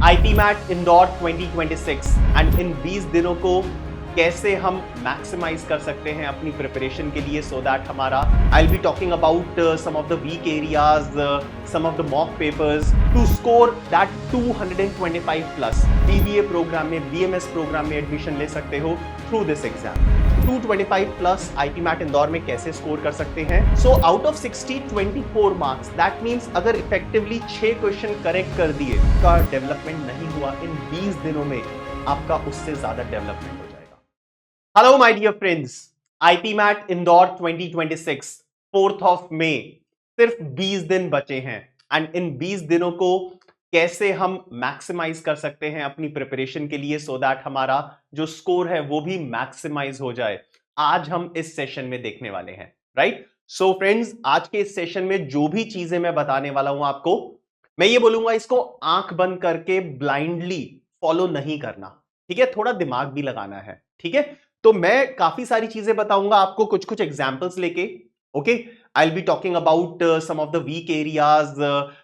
IP mat Indore 2026 and in 20 दिनों को कैसे हम मैक्सिमाइज कर सकते हैं अपनी प्रिपरेशन के लिए सो दैट हमारा I will be talking about some of the weak areas, some of the mock papers to score that 225 plus BBA program में, बीएमएस प्रोग्राम में एडमिशन ले सकते हो through this exam. 225 plus IPMAT Indore में कैसे score कर सकते हैं? So out of 60 24 marks, that means अगर इफेक्टिवली 6 क्वेश्चन करेक्ट कर दिए का डेवलपमेंट नहीं हुआ इन 20 दिनों में, आपका उससे ज्यादा डेवलपमेंट हो जाएगा। Hello my dear friends, IPMAT Indore 2026 4th of May, सिर्फ 20 दिन बचे हैं एंड इन 20 दिनों को कैसे हम मैक्सिमाइज कर सकते हैं अपनी प्रिपरेशन के लिए सो दैट हमारा जो स्कोर है वो भी मैक्सिमाइज हो जाए, आज हम इस सेशन में देखने वाले हैं। राइट? सो फ्रेंड्स, आज के इस सेशन में जो भी चीजें मैं बताने वाला हूं आपको, मैं ये बोलूंगा इसको आंख बंद करके ब्लाइंडली फॉलो नहीं करना, ठीक है? थोड़ा दिमाग भी लगाना है, ठीक है? तो मैं काफी सारी चीजें बताऊंगा आपको कुछ कुछ एग्जाम्पल्स लेके। Okay, I will be talking about some of the weak areas,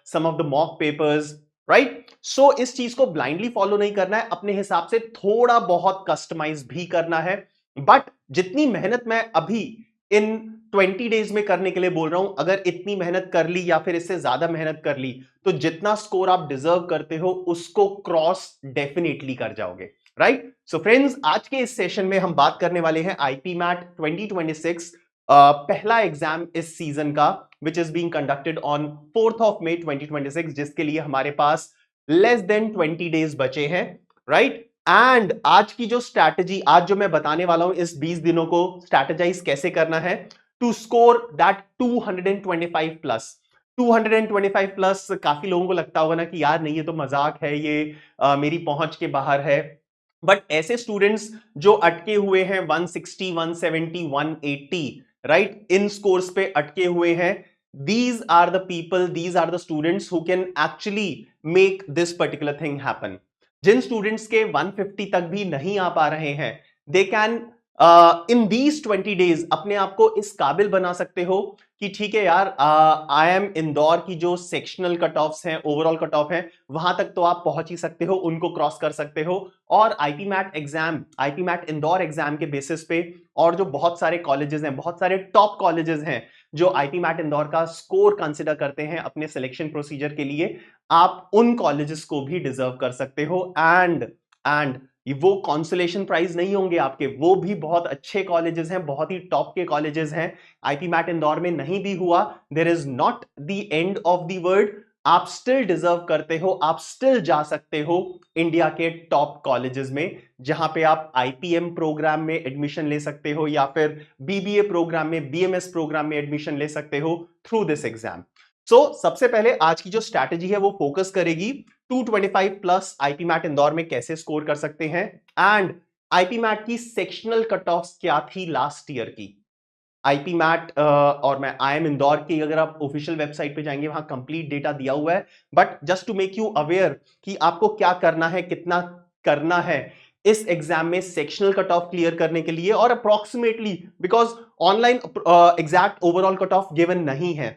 some of the mock papers. Right? So इस चीज को ब्लाइंडली फॉलो नहीं करना है, अपने हिसाब से थोड़ा बहुत कस्टमाइज भी करना है। बट जितनी मेहनत मैं अभी इन 20 डेज में करने के लिए बोल रहा हूं, अगर इतनी मेहनत कर ली या फिर इससे ज्यादा मेहनत कर ली तो जितना स्कोर आप डिजर्व करते हो उसको क्रॉस डेफिनेटली कर जाओगे। राइट? सो फ्रेंड्स, आज के इस सेशन में हम बात करने वाले हैं आईपी मैट 2026 पहला एग्जाम इस सीजन का, which is being conducted on 4th of May 2026, जिसके लिए हमारे पास less than 20 days बचे हैं। राइट? एंड आज की जो स्ट्रैटेजी, आज जो मैं बताने वाला हूं, इस 20 दिनों को स्ट्रैटेजाइज कैसे करना है to score that 225 plus. 225 plus काफी लोगों को लगता होगा ना कि यार नहीं, ये तो मजाक है, ये मेरी पहुंच के बाहर है। बट ऐसे स्टूडेंट्स जो अटके हुए हैं 160, 170, 180, राइट, इन स्कोर्स पे अटके हुए हैं, these are the people, these are the students who can actually make this particular thing happen. जिन स्टूडेंट्स के 150 तक भी नहीं आ पा रहे हैं, they can in these 20 days अपने आप को इस काबिल बना सकते हो कि ठीक है यार, आई एम इंदौर की जो सेक्शनल कट ऑफ्स हैं, ओवरऑल कट ऑफ हैं, वहां तक तो आप पहुंच ही सकते हो, उनको क्रॉस कर सकते हो। और IPMAT exam, IPMAT Indore exam के बेसिस पे और जो बहुत सारे कॉलेजेस हैं, बहुत सारे टॉप कॉलेजेस हैं जो आईपी मैट इंदौर का स्कोर कंसिडर करते हैं अपने सिलेक्शन प्रोसीजर के लिए, आप उन कॉलेजेस को भी डिजर्व कर सकते हो। एंड वो कॉन्सोलेशन प्राइज नहीं होंगे आपके, वो भी बहुत अच्छे कॉलेजेस हैं, बहुत ही टॉप के कॉलेजेस हैं। आईपी मैट इंदौर में नहीं भी हुआ, there is not the end of the world, आप स्टिल डिजर्व करते हो, आप स्टिल जा सकते हो इंडिया के टॉप कॉलेजेस में, जहां पे आप आईपीएम प्रोग्राम में एडमिशन ले सकते हो या फिर बीबीए प्रोग्राम में, बीएमएस प्रोग्राम में एडमिशन ले सकते हो थ्रू दिस एग्जाम। सो सबसे पहले आज की जो स्ट्रैटेजी है वो फोकस करेगी 225 प्लस आईपी मैट इंदौर में कैसे स्कोर कर सकते हैं, एंड आईपी मैट की सेक्शनल कट ऑफ क्या थी लास्ट ईयर की। आईपी मैट और मैं आई एम इंदौर की, अगर आप ऑफिशियल वेबसाइट पे जाएंगे वहां कंप्लीट डेटा दिया हुआ है, but just to make you aware कि आपको क्या करना है, कितना करना है इस एग्जाम में सेक्शनल कट ऑफ क्लियर करने के लिए, और approximately, because online exact overall cut of given नहीं है,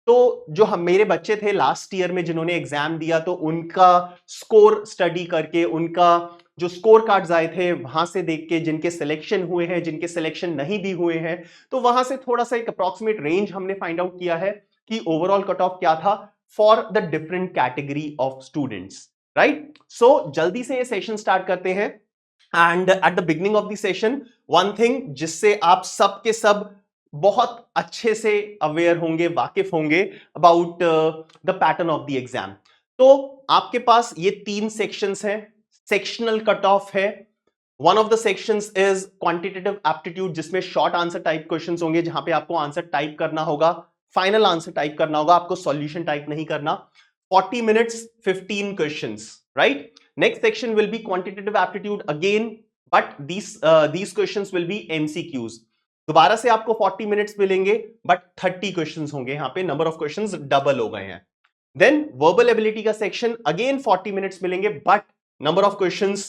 तो जो हम मेरे बच्चे थे लास्ट ईयर में जिन्होंने एग्जाम दिया, तो उनका स्कोर स्टडी करके, उनका जो स्कोर कार्ड्स आए थे वहां से देख के, जिनके सिलेक्शन हुए हैं, जिनके सिलेक्शन नहीं भी हुए हैं, तो वहां से थोड़ा सा एक अप्रोक्सीमेट रेंज हमने फाइंड आउट किया है कि ओवरऑल कट ऑफ क्या था for the different category of students. Right? So जल्दी से ये सेशन स्टार्ट करते हैं, and at the beginning of the session one thing जिससे आप सब के सब बहुत अच्छे से अवेयर होंगे, वाकिफ होंगे about the pattern of the exam. तो आपके पास ये 3 सेक्शंस हैं, सेक्शनल कट ऑफ है। One of the sections is quantitative aptitude, जिसमें शॉर्ट आंसर टाइप क्वेश्चंस होंगे, जहां पे आपको आंसर टाइप करना होगा, फाइनल आंसर टाइप करना होगा, आपको सॉल्यूशन टाइप नहीं करना। 40 minutes 15 questions. Right? Next section will be quantitative aptitude again, but these questions will be MCQs। दोबारा से आपको 40 मिनट्स मिलेंगे, बट 30 क्वेश्चंस होंगे, यहां पे नंबर ऑफ क्वेश्चंस डबल हो गए हैं। देन वर्बल एबिलिटी का सेक्शन, अगेन 40 मिनट्स मिलेंगे, but number of questions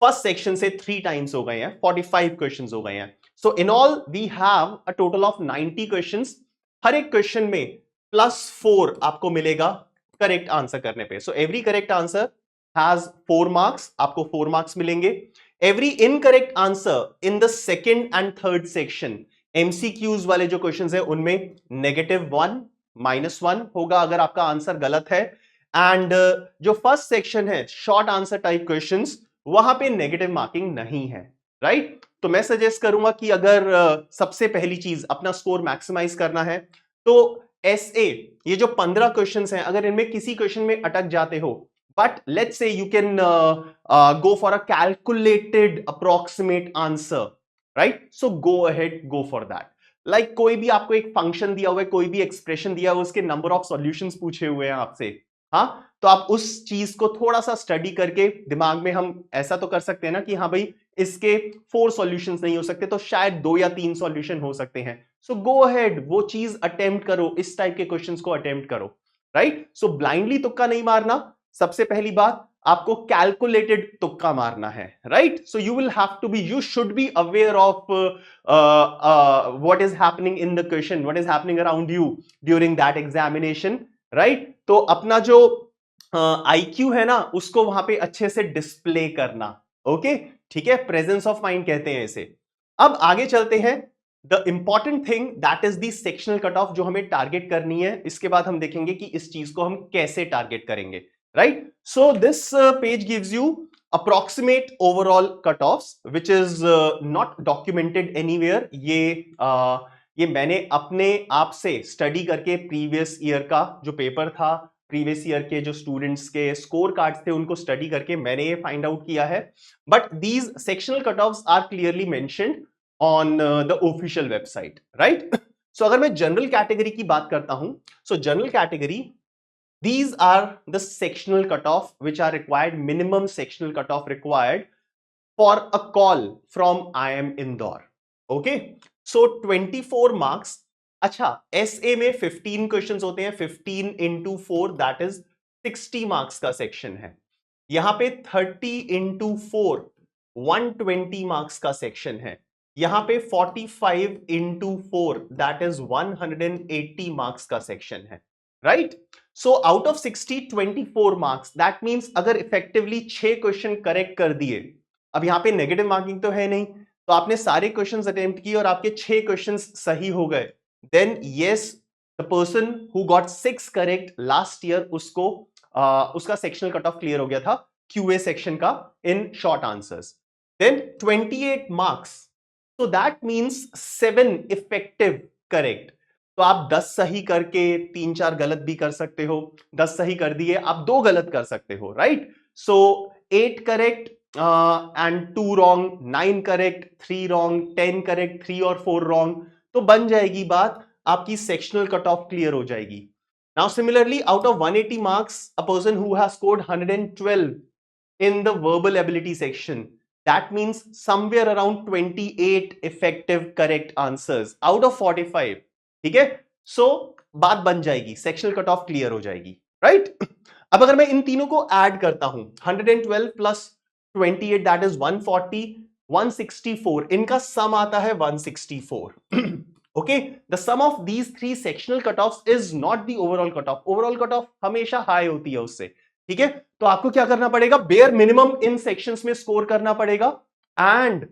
first section से 3 टाइम्स हो गए हैं, 45 क्वेश्चंस हो गए हैं। So in all we have a total of 90 questions. हर एक क्वेश्चन में +4 आपको मिलेगा करेक्ट आंसर करने पे। So every correct answer has 4 marks, आपको 4 मार्क्स मिलेंगे। Every incorrect answer in the second and third section, MCQs वाले जो क्वेश्चंस है उनमें -1 -1 होगा अगर आपका आंसर गलत है। एंड जो फर्स्ट सेक्शन है शॉर्ट आंसर टाइप क्वेश्चंस, वहां पे नेगेटिव मार्किंग नहीं है, राइट। तो मैं सजेस्ट करूंगा कि अगर सबसे पहली चीज अपना स्कोर मैक्सिमाइज करना है तो एसए, ये जो 15 क्वेश्चंस हैं अगर इनमें किसी क्वेश्चन में अटक जाते हो, but let's say you can go for a calculated approximate answer, right? So go ahead, go for that. Like कोई भी आपको एक फंक्शन दिया हुआ है, कोई भी एक्सप्रेशन दिया हुआ है, उसके नंबर ऑफ सॉल्यूशंस पूछे हुए हैं आपसे, हाँ, तो आप उस चीज को थोड़ा सा स्टडी करके दिमाग में, हम ऐसा तो कर सकते हैं ना कि हाँ भाई इसके 4 सॉल्यूशंस नहीं हो सकते तो शायद 2 या 3 सॉल्यूशन हो सकते हैं। सो गो अहेड, वो चीज अटेम्प्ट करो, इस टाइप के क्वेश्चंस को अटेम्प्ट करो, राइट। सो ब्लाइंडली तुक्का नहीं मारना, सबसे पहली बात आपको कैलकुलेटेड तुक्का मारना है, right. So you will have to be, you should be aware of what is happening in the question, what is happening around you during that examination, right. तो अपना जो आईक्यू है ना उसको वहां पे अच्छे से डिस्प्ले करना, ओके, ठीक है, प्रेजेंस ऑफ माइंड कहते हैं इसे। अब आगे चलते हैं, the important thing that is the sectional cut of जो हमें टारगेट करनी है। इसके बाद हम देखेंगे कि इस चीज को हम कैसे टारगेट करेंगे, right. So this page gives you approximate overall cutoffs which is not documented anywhere। ये मैंने अपने आप से स्टडी करके प्रीवियस ईयर का जो पेपर था, प्रीवियस ईयर के जो स्टूडेंट्स के स्कोर कार्ड्स थे उनको स्टडी करके मैंने ये फाइंड आउट किया है। But these sectional cut offs are clearly mentioned on the official website, right. So अगर मैं जनरल कैटेगरी की बात करता हूं, so general category, these are the sectional cutoff which are required, minimum sectional cutoff required for a call from IIM Indore, okay। so 24 marks। अच्छा, SA में 15 questions होते हैं, 15 into 4 that is 60 मार्क्स का section है। यहां पे 30 into 4 120 marks का section है। यहां पे 45 into 4 that is 180 मार्क्स का सेक्शन है, right. So out of 60 24 marks, that means अगर इफेक्टिवली 6 क्वेश्चन करेक्ट कर दिए, अब यहां पे नेगेटिव मार्किंग तो है नहीं, तो आपने सारे क्वेश्चंस अटेम्प्ट किए और आपके 6 क्वेश्चंस सही हो गए, then yes, the person who got 6 correct last year, उसको उसका सेक्शनल कट ऑफ क्लियर हो गया था क्यूए सेक्शन का in short answers. Then 28 marks, so that means 7 effective correct. तो आप 10 सही करके 3-4 गलत भी कर सकते हो, 10 सही कर दिए आप 2 गलत कर सकते हो, right. So 8 correct and 2 wrong, 9 correct 3 wrong, 10 correct 3 और 4 रॉन्ग, तो बन जाएगी बात, आपकी सेक्शनल कट ऑफ क्लियर हो जाएगी। Now similarly out of 180 marks, a person who has scored 112 in the verbal ability section, that means somewhere around 28 effective correct answers out of 45, ठीक है। सो बात बन जाएगी, सेक्शनल कट ऑफ क्लियर हो जाएगी, right. अब अगर मैं इन तीनों को ऐड करता हूं, 112 प्लस 28 दैट इज 140, 164, इनका सम आता है 164। Okay, the sum of these 3 sectional cut off is not the overall cut off, overall cut off हमेशा हाई होती है उससे, ठीक है। तो आपको क्या करना पड़ेगा, बेयर मिनिमम इन सेक्शंस में स्कोर करना पड़ेगा, एंड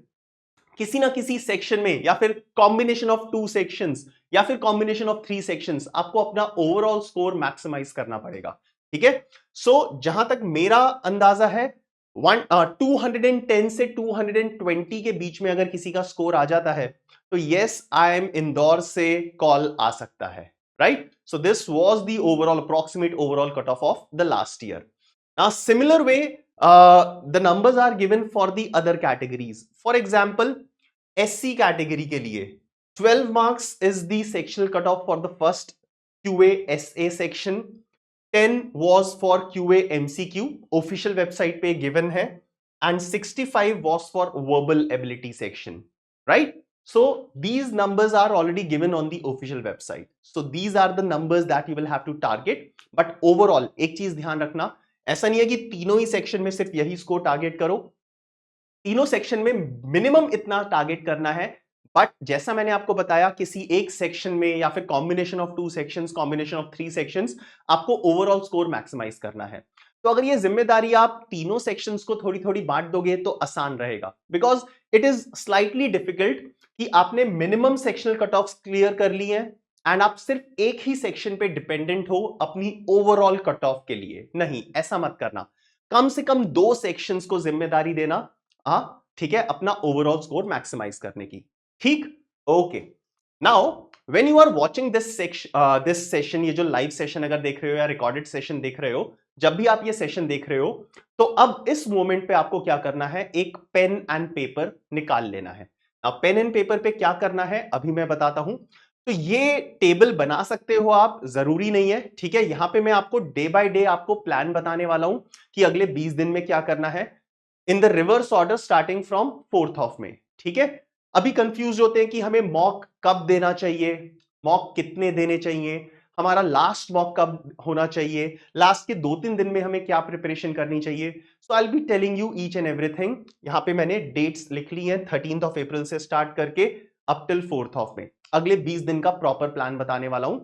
किसी ना किसी सेक्शन में या फिर कॉम्बिनेशन ऑफ 2 सेक्शंस या फिर कॉम्बिनेशन ऑफ 3 सेक्शंस आपको अपना ओवरऑल स्कोर मैक्सिमाइज करना पड़ेगा, ठीक है। सो जहां तक मेरा अंदाजा है 210 से 220 के बीच में अगर किसी का स्कोर आ जाता है तो यस, IIM इंदौर से कॉल आ सकता है, right? So this was the overall approximate overall cutoff of the last year. Now similar way, the numbers are given for the other categories. For example, SC category के लिए 12 marks is the sectional cutoff for the first QA SA section. 10 was for QA MCQ, official website पे given है, and 65 was for verbal ability section, right? So these numbers are already given on the official website. So these are the numbers that you will have to target. But overall एक चीज ध्यान रखना, ऐसा नहीं है कि तीनों ही सेक्शन में सिर्फ यही स्कोर टारगेट करो, तीनों सेक्शन में मिनिमम इतना टारगेट करना है। बट जैसा मैंने आपको बताया, किसी एक सेक्शन में या फिर combination of 2 sections, combination of 3 sections, आपको ओवरऑल स्कोर मैक्सिमाइज करना है। तो अगर ये जिम्मेदारी आप तीनों सेक्शंस को थोड़ी थोड़ी बांट दोगे तो आसान रहेगा, because it is slightly difficult कि आपने minimum sectional cut of clear कर ली है एंड आप सिर्फ एक ही सेक्शन पे डिपेंडेंट हो अपनी ओवरऑल कट ऑफ के लिए। नहीं, ऐसा मत करना। कम से कम दो सेक्शंस को जिम्मेदारी देना, हाँ ठीक है, अपना ओवरऑल स्कोर मैक्सिमाइज करने की। ठीक, okay. Now when you are watching this session, ये जो लाइव सेशन अगर देख रहे हो या रिकॉर्डेड सेशन देख रहे हो, जब भी आप ये सेशन देख रहे हो तो अब इस मोमेंट पे आपको क्या करना है, एक पेन एंड पेपर निकाल लेना है। अब पेन एंड पेपर पे क्या करना है अभी मैं बताता हूं। तो ये टेबल बना सकते हो आप, जरूरी नहीं है, ठीक है। यहां पे मैं आपको डे बाय डे आपको प्लान बताने वाला हूं कि अगले 20 दिन में क्या करना है, in the reverse order starting from 4th of May, ठीक है। अभी कंफ्यूज होते हैं कि हमें मॉक कब देना चाहिए, मॉक कितने देने चाहिए, हमारा लास्ट मॉक कब होना चाहिए, लास्ट के 2-3 दिन में हमें क्या प्रिपरेशन करनी चाहिए। So I will be telling you each and everything. यहां पे मैंने डेट्स लिख ली हैं, 13th ऑफ अप्रैल से स्टार्ट करके up till 4th of May, अगले 20 दिन का प्रॉपर प्लान बताने वाला हूं।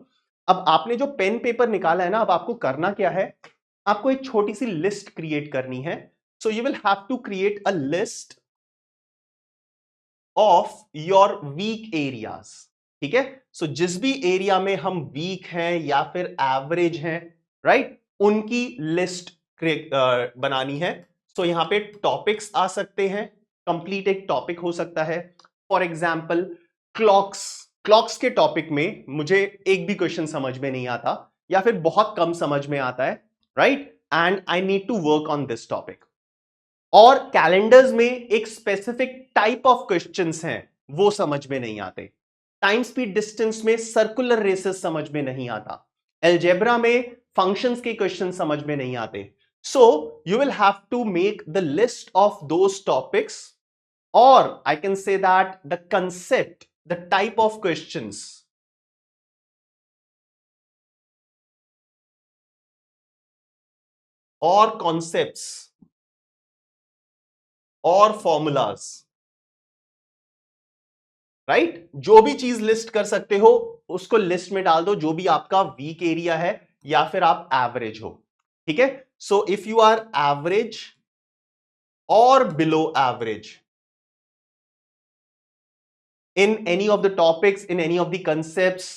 अब आपने जो पेन पेपर निकाला है ना, अब आपको करना क्या है, आपको एक छोटी सी लिस्ट क्रिएट करनी है। So you will have to create a list of your weak areas, ठीक है। सो जिस भी एरिया में हम वीक हैं या फिर एवरेज हैं, राइट, उनकी लिस्ट बनानी है। सो यहां पे टॉपिक्स आ सकते हैं, कंप्लीट एक टॉपिक हो सकता है। फॉर एग्जाम्पल क्लॉक्स, क्लॉक्स के टॉपिक में मुझे एक भी क्वेश्चन समझ में नहीं आता या फिर बहुत कम समझ में आता है, right, and I need to work on this topic. और कैलेंडर्स में एक स्पेसिफिक टाइप ऑफ क्वेश्चंस हैं, वो समझ में नहीं आते। टाइम स्पीड डिस्टेंस में सर्कुलर रेसेस समझ में नहीं आता। अलजेब्रा में फंक्शंस के क्वेश्चन समझ में नहीं आते। So you will have to make the list of those topics, और I can say that the concept, the type of questions और कॉन्सेप्ट्स और फॉर्मूलाज, राइट, जो भी चीज लिस्ट कर सकते हो उसको लिस्ट में डाल दो, जो भी आपका वीक एरिया है या फिर आप एवरेज हो, ठीक है। So if you are average और below average in any of the topics, in any of the concepts,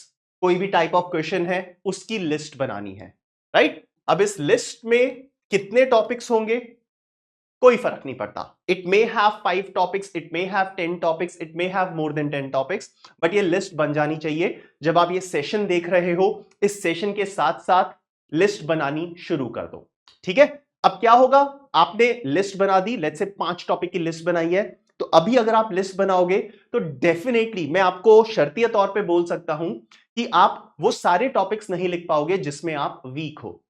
कोई भी टाइप ऑफ क्वेश्चन है उसकी लिस्ट बनानी है, राइट। अब इस लिस्ट में कितने टॉपिक्स होंगे कोई फर्क नहीं पड़ता। It may have 5 topics, it may have 10 topics, it may have more than 10 topics, but ये लिस्ट बन जानी चाहिए। जब आप ये सेशन देख रहे हो, इस सेशन के साथ साथ लिस्ट बनानी शुरू कर दो, ठीक है। अब क्या होगा, आपने लिस्ट बना दी, लेट्स से 5 टॉपिक की लिस्ट बनाई है, तो अभी अगर आप लिस्ट बनाओगे तो डेफिनेटली मैं आपको शर्तीय तौर पे बोल सकता हूं कि आप वो सारे टॉपिक्स नहीं लिख पाओगे जिसमें आप वीक हो,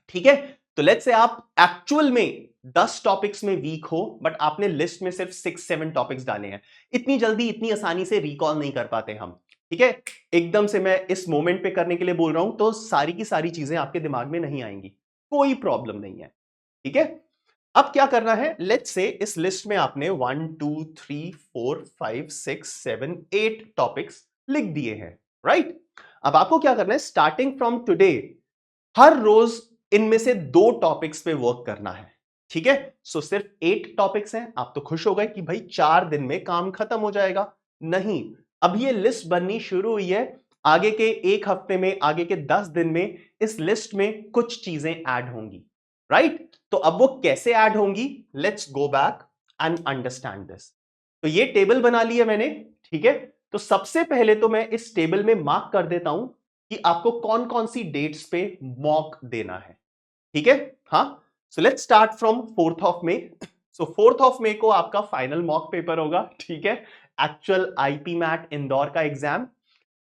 ठीक है। तो लेट्स से आप एक्चुअल में 10 टॉपिक्स में वीक हो, बट आपने लिस्ट में सिर्फ 6-7 टॉपिक्स डाले हैं। इतनी जल्दी इतनी आसानी से रिकॉल नहीं कर पाते हम, ठीक है। एकदम से मैं इस मोमेंट पे करने के लिए बोल रहा हूं तो सारी की सारी चीजें आपके दिमाग में नहीं आएंगी, कोई प्रॉब्लम नहीं है, ठीक है। अब क्या करना है, लेट्स से इस लिस्ट में आपने 1 2 3 4 5 6 7 8 टॉपिक्स लिख दिए हैं, राइट। अब आपको क्या करना है, स्टार्टिंग फ्रॉम टुडे हर रोज इनमें से 2 टॉपिक्स पे वर्क करना है, ठीक है। सो सिर्फ 8 टॉपिक्स हैं, आप तो खुश हो गए कि भाई 4 दिन में काम खत्म हो जाएगा। नहीं, अब ये लिस्ट बननी शुरू हुई है। आगे के 1 हफ्ते में, आगे के 10 दिन में इस लिस्ट में कुछ चीजें ऐड होंगी, राइट। तो अब वो कैसे ऐड होंगी, let's go back and understand this. तो ये टेबल बना ली है मैंने, ठीक है। तो सबसे पहले तो मैं इस टेबल में मार्क कर देता हूं कि आपको कौन कौन सी डेट्स पे मॉक देना है, ठीक है। हाँ, so let's start from 4th of May. So 4th of May को आपका फाइनल मॉक पेपर होगा, ठीक है, एक्चुअल आईपी मैट इंदौर का exam.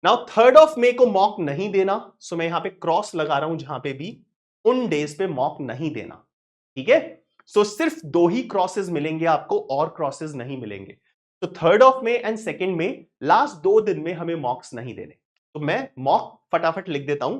Now 3rd of May को मॉक नहीं देना, सो मैं यहां पे क्रॉस लगा रहा हूं, जहां पे भी उन डेज पे मॉक नहीं देना, ठीक है। सो सिर्फ 2 ही क्रॉसेस मिलेंगे आपको, और क्रॉसेस नहीं मिलेंगे। तो 3rd of May and 2nd में लास्ट 2 दिन में हमें मॉक्स नहीं देने। तो मैं मॉक फटाफट लिख देता हूं।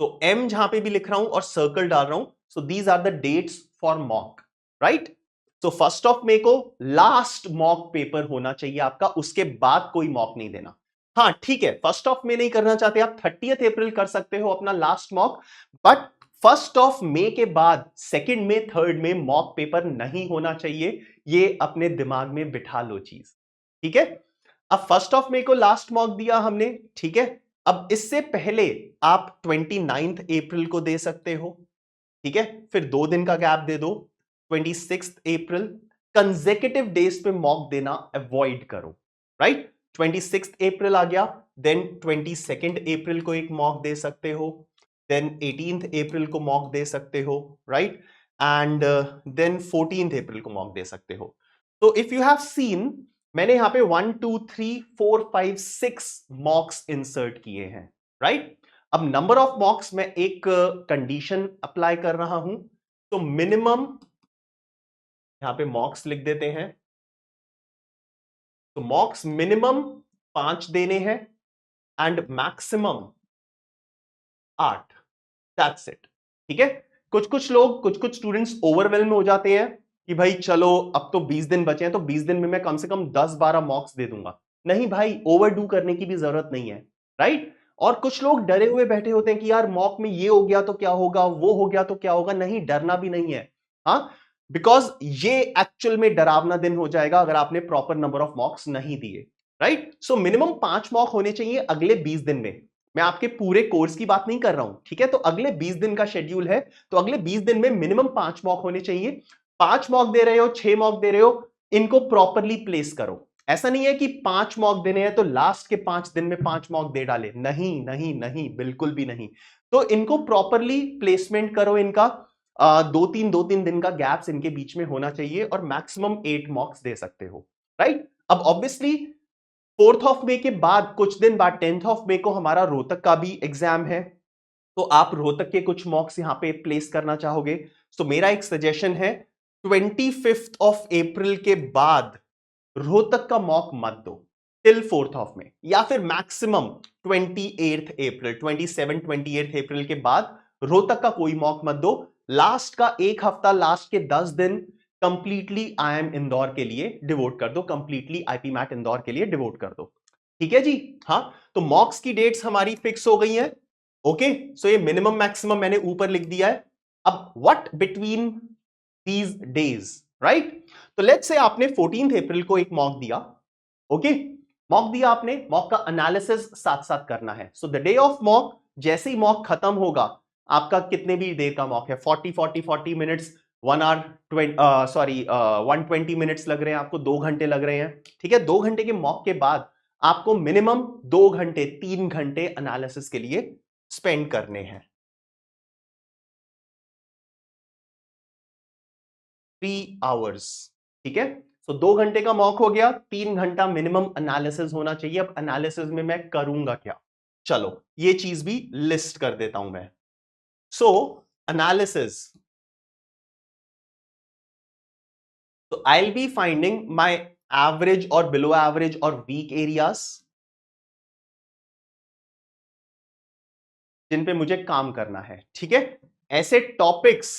तो एम जहां पे भी लिख रहा हूं और सर्कल डाल रहा हूं, so these are the dates for mock, right. तो 1st ऑफ मे को लास्ट मॉक पेपर होना चाहिए आपका, उसके बाद कोई मॉक नहीं देना। हाँ ठीक है, 1st ऑफ मे नहीं करना चाहते आप, 30th अप्रैल कर सकते हो अपना last mock, but first of May के बाद सेकंड में थर्ड में मॉक पेपर नहीं होना चाहिए, ये अपने दिमाग में बिठा लो चीज, ठीक है। अब फर्स्ट ऑफ मे को लास्ट मॉक दिया हमने, ठीक है। अब इससे पहले आप 29 अप्रैल को दे सकते हो, ठीक है, फिर 2 दिन का गैप दे दो, 26 अप्रैल। कंसेक्यूटिव डेज पे मॉक देना अवॉइड करो, राइट। 26 अप्रैल आ गया, देन 22 अप्रैल को एक मॉक दे सकते हो, देन 18 अप्रैल को मॉक दे सकते हो, राइट, एंड देन 14 अप्रैल को मॉक दे सकते हो। तो इफ यू हैव सीन, मैंने यहां पे 1 2 3 4 5 6 मॉक्स इंसर्ट किए हैं, राइट। अब नंबर ऑफ मॉक्स में एक कंडीशन अप्लाई कर रहा हूं, तो मिनिमम यहां पे मॉक्स लिख देते हैं, तो मॉक्स मिनिमम 5 देने हैं एंड मैक्सिमम 8, दैट्स इट, ठीक है। कुछ कुछ लोग, कुछ कुछ स्टूडेंट्स ओवरवेल्म हो जाते हैं कि भाई चलो अब तो 20 दिन बचे हैं, तो 20 दिन में मैं कम से कम 10-12 मॉक्स दे दूंगा। नहीं भाई, ओवरडू करने की भी जरूरत नहीं है, राइट। और कुछ लोग डरे हुए बैठे होते हैं कि यार मॉक में ये हो गया तो क्या होगा, वो हो गया तो क्या होगा। नहीं, डरना भी नहीं है, हाँ, बिकॉज ये एक्चुअल में डरावना दिन हो जाएगा अगर आपने प्रॉपर नंबर ऑफ मॉक्स नहीं दिए, राइट। सो मिनिमम 5 मॉक होने चाहिए अगले 20 दिन में। मैं आपके पूरे कोर्स की बात नहीं कर रहा हूं, ठीक है। तो अगले 20 दिन का शेड्यूल है, तो अगले 20 दिन में मिनिमम 5 मॉक होने चाहिए। 5 मॉक दे रहे हो, 6 मॉक दे रहे हो, इनको प्रॉपरली प्लेस करो। ऐसा नहीं है कि 5 मॉक देने हैं तो लास्ट के 5 दिन में 5 मॉक दे डाले, नहीं नहीं नहीं, बिल्कुल भी नहीं। तो इनको प्रॉपरली प्लेसमेंट करो, इनका 2-3 दिन का गैप्स इनके बीच में होना चाहिए, और मैक्सिमम 8 मॉक्स दे सकते हो, राइट। अब ऑब्वियसली 4th ऑफ मे के बाद, कुछ दिन बाद 10th ऑफ मे को हमारा रोहतक का भी एग्जाम है, तो आप रोहतक के कुछ मॉक्स यहां पे प्लेस करना चाहोगे। तो मेरा एक सजेशन है, 25th ऑफ अप्रैल के बाद रोहतक का मॉक मत दो टिल 4th ऑफ मे, या फिर मैक्सिमम 28th अप्रैल, 27-28 अप्रैल के बाद रोहतक का कोई मॉक मत दो। लास्ट का एक हफ्ता, लास्ट के 10 दिन कंप्लीटली IIM इंदौर के लिए डिवोट कर दो, कंप्लीटली आईपी मैट इंदौर के लिए डिवोट कर दो, ठीक है जी। हाँ, तो मॉक्स की डेट्स हमारी फिक्स हो गई हैं, ओके। सो ये मिनिमम मैक्सिमम मैंने ऊपर लिख दिया है। अब what between these days, right. तो लेट्स से आपने 14 अप्रैल को एक मॉक दिया, ओके। मॉक दिया आपने, मॉक का एनालिसिस साथ साथ करना है। So the day of mock, जैसे ही मॉक खत्म होगा, आपका कितने भी देर का मॉक है, 40 मिनट्स, 1 आवर 120 मिनट्स लग रहे हैं आपको, 2 घंटे लग रहे हैं, ठीक है। 2 घंटे के मॉक के बाद आपको मिनिमम 2 घंटे 3 घंटे एनालिसिस के लिए स्पेंड करने हैं, 3 आवर्स, ठीक है। सो 2 घंटे का मॉक हो गया, 3 घंटा मिनिमम एनालिसिस होना चाहिए। अब एनालिसिस में मैं करूंगा क्या, चलो ये चीज भी लिस्ट कर देता हूं मैं। सो एनालिसिस, तो आई will be finding my average और बिलो एवरेज और वीक एरियाज जिन पे मुझे काम करना है, ठीक है। ऐसे टॉपिक्स,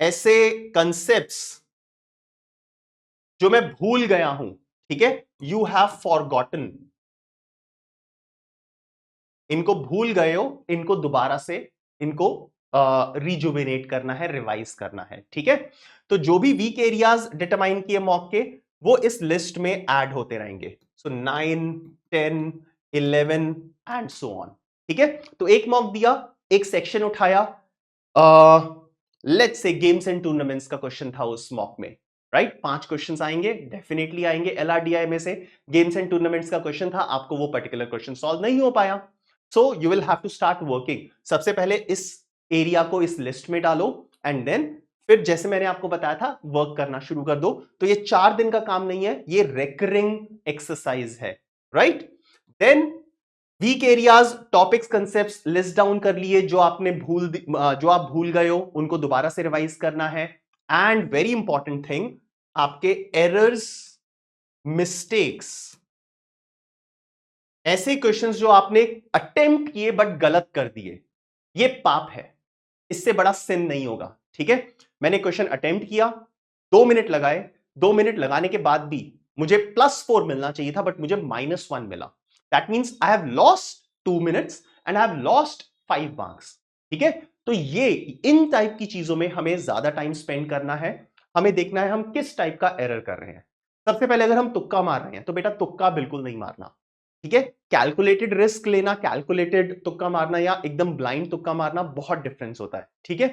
ऐसे कंसेप्ट्स जो मैं भूल गया हूं, ठीक है, यू हैव फॉरगॉटन, इनको भूल गए हो, इनको दोबारा से इनको रिजुविनेट करना है, रिवाइज करना है, ठीक है। तो जो भी वीक एरियाज डिटरमाइन किए मॉक के, वो इस लिस्ट में ऐड होते रहेंगे। सो 9, 10, 11 एंड सो ऑन, ठीक है। तो एक मॉक दिया, एक सेक्शन उठाया, let's say games and tournaments का क्वेश्चन था उस मॉक में, राइट। 5 क्वेश्चंस आएंगे, डेफिनेटली आएंगे LRDI में से। गेम्स एंड टूर्नामेंट्स का क्वेश्चन था, आपको वो पर्टिकुलर क्वेश्चन सॉल्व नहीं हो पाया, so you will have to start working. सबसे पहले इस एरिया को इस लिस्ट में डालो, एंड देन फिर जैसे मैंने आपको बताया था, वर्क करना शुरू कर दो। तो ये 4 दिन का काम नहीं है, ये रेकरिंग एक्सरसाइज है, right. Then weak areas, topics, concepts list down कर लिए, जो आप भूल गए हो उनको दोबारा से रिवाइज करना है। एंड वेरी इंपॉर्टेंट थिंग, आपके एरर्स, मिस्टेक्स, ऐसे क्वेश्चंस जो आपने अटेम्प्ट किए बट गलत कर दिए, ये पाप है, इससे बड़ा सिन नहीं होगा, ठीक है। मैंने क्वेश्चन अटेम्प्ट किया, 2 मिनट लगाए, 2 मिनट लगाने के बाद भी मुझे +4 मिलना चाहिए था, बट मुझे -1 मिला। That means I have lost 2 minutes and I have lost 5 marks. ठीक है, तो ये इन टाइप की चीजों में हमें ज्यादा टाइम स्पेंड करना है। हमें देखना है हम किस टाइप का एरर कर रहे हैं। सबसे पहले अगर हम तुक्का मार रहे हैं तो बेटा तुक्का बिल्कुल नहीं मारना। ठीक है, कैलकुलेटेड रिस्क लेना, कैलकुलेटेड तुक्का मारना या एकदम ब्लाइंड तुक्का मारना बहुत डिफरेंस होता है। ठीक है,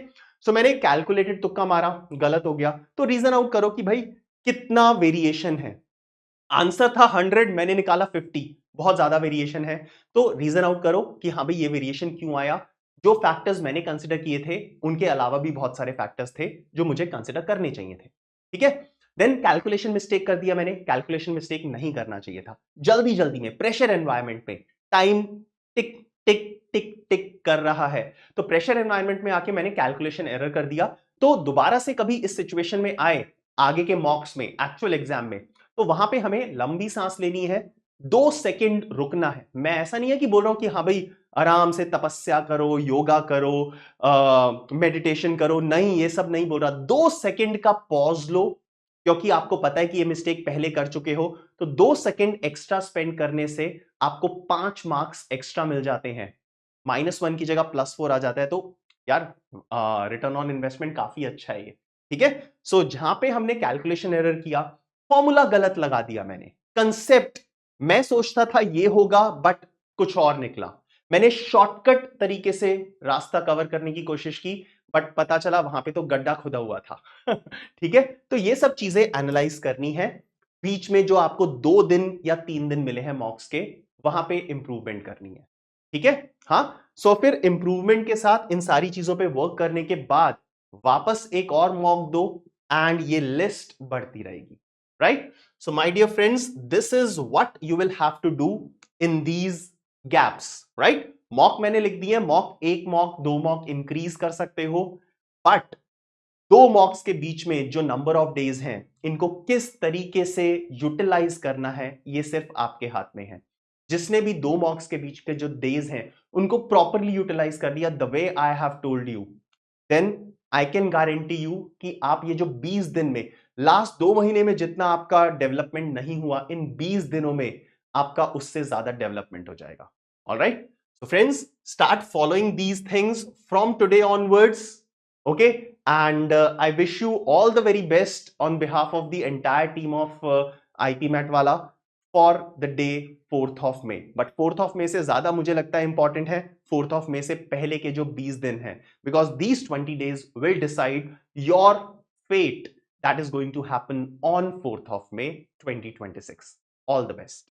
सो मैंने कैलकुलेटेड तुक्का मारा, गलत हो गया, तो रीजन आउट करो कि भाई कितना वेरिएशन है। आंसर था 100, मैंने निकाला 50, बहुत ज्यादा वेरिएशन है। तो रीजन आउट करो कि हाँ भाई ये वेरिएशन क्यों आया। जो फैक्टर्स मैंने कंसिडर किए थे उनके अलावा भी बहुत सारे फैक्टर्स थे जो मुझे कंसिडर करने चाहिए थे। ठीक है, देन कैलकुलेशन मिस्टेक कर दिया मैंने। कैलकुलेशन मिस्टेक नहीं करना चाहिए था। जल्दी जल्दी में प्रेशर एनवायरमेंट में टाइम टिक टिक टिक टिक कर रहा है, तो प्रेशर एनवायरमेंट में आके मैंने कैलकुलेशन एरर कर दिया। तो दोबारा से कभी इस सिचुएशन में आए आगे के मॉक्स में, एक्चुअल एग्जाम में, तो वहां पे हमें लंबी सांस लेनी है, 2 सेकंड रुकना है। मैं ऐसा नहीं है कि बोल रहा हूं कि हाँ भाई आराम से तपस्या करो, योगा करो, मेडिटेशन करो, नहीं, ये सब नहीं बोल रहा। 2 सेकंड का पॉज लो, क्योंकि आपको पता है कि ये मिस्टेक पहले कर चुके हो। तो 2 सेकंड एक्स्ट्रा स्पेंड करने से आपको 5 मार्क्स एक्स्ट्रा मिल जाते हैं। -1 की जगह +4 आ जाता है। तो यार रिटर्न ऑन इन्वेस्टमेंट काफी अच्छा है ये। ठीक है, सो जहां पे हमने कैलकुलेशन एरर किया, फॉर्मूला गलत लगा दिया मैंने, कंसेप्ट मैं सोचता था ये होगा बट कुछ और निकला। मैंने शॉर्टकट तरीके से रास्ता कवर करने की कोशिश की, बट पता चला वहां पे तो गड्ढा खुदा हुआ था। ठीक है, तो ये सब चीजें एनालाइज करनी है। बीच में जो आपको 2 दिन या 3 दिन मिले हैं मॉक्स के, वहां पे इंप्रूवमेंट करनी है। ठीक है, हाँ, सो फिर इंप्रूवमेंट के साथ इन सारी चीजों पे वर्क करने के बाद वापस एक और मॉक दो एंड ये लिस्ट बढ़ती रहेगी। Right, so my dear friends, this is what you will have to do in these gaps. Right, mock मैंने लिख दिए, मॉक 1 मॉक 2 मॉक इंक्रीज कर सकते हो, बट 2 मॉक्स के बीच में जो नंबर ऑफ डेज हैं, इनको किस तरीके से यूटिलाइज करना है ये सिर्फ आपके हाथ में है। जिसने भी 2 मॉक्स के बीच के जो डेज हैं उनको प्रॉपरली यूटिलाइज कर दिया the way I have told you, then I can guarantee you कि आप ये जो 20 दिन में, लास्ट 2 महीने में जितना आपका डेवलपमेंट नहीं हुआ, इन 20 दिनों में आपका उससे ज्यादा डेवलपमेंट हो जाएगा। Alright, so friends, start following these things from today onwards. Okay, and I wish you all the very best on behalf of the entire team of IP Mat Wala for the day 4th of May. But 4th of May से ज्यादा मुझे लगता है important है 4th of May से पहले के जो 20 दिन हैं, because these 20 days will decide your fate that is going to happen on 4th of May 2026. All the best.